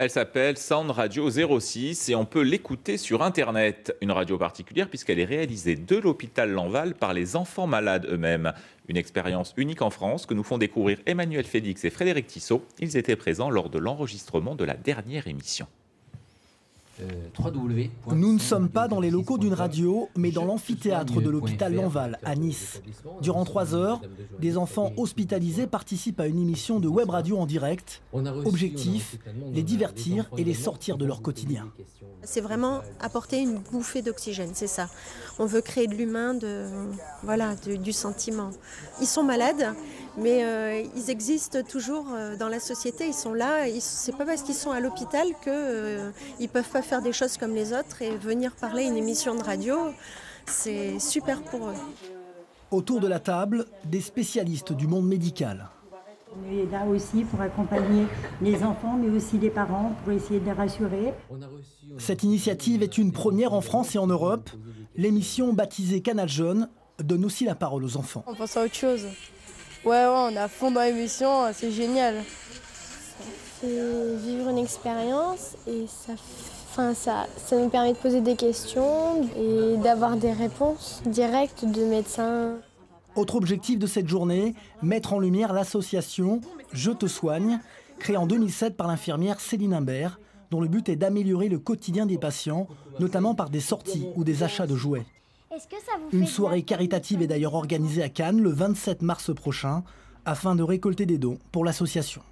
Elle s'appelle Sound Radio 06 et on peut l'écouter sur Internet. Une radio particulière puisqu'elle est réalisée de l'hôpital Lanval par les enfants malades eux-mêmes. Une expérience unique en France que nous font découvrir Emmanuel Félix et Frédéric Tissot. Ils étaient présents lors de l'enregistrement de la dernière émission. Nous ne sommes pas dans les locaux d'une radio, mais dans l'amphithéâtre de l'hôpital Lanval, à Nice. Durant 3 heures, des enfants hospitalisés participent à une émission de web radio en direct. Objectif, les divertir et les sortir de leur quotidien. C'est vraiment apporter une bouffée d'oxygène, c'est ça. On veut créer de l'humain, du sentiment. Ils sont malades, mais ils existent toujours dans la société, ils sont là. C'est pas parce qu'ils sont à l'hôpital qu'ils peuvent pas faire des choses comme les autres et venir parler à une émission de radio, c'est super pour eux. Autour de la table, des spécialistes du monde médical. On est là aussi pour accompagner les enfants, mais aussi les parents, pour essayer de les rassurer. Cette initiative est une première en France et en Europe. L'émission baptisée Canal Jeune donne aussi la parole aux enfants. On pense à autre chose. Ouais, on est à fond dans l'émission, c'est génial. Ça fait vivre une expérience et ça nous permet de poser des questions et d'avoir des réponses directes de médecins. Autre objectif de cette journée, mettre en lumière l'association Je te soigne, créée en 2007 par l'infirmière Céline Imbert, dont le but est d'améliorer le quotidien des patients, notamment par des sorties ou des achats de jouets. Une soirée caritative est d'ailleurs organisée à Cannes le 27 mars prochain, afin de récolter des dons pour l'association.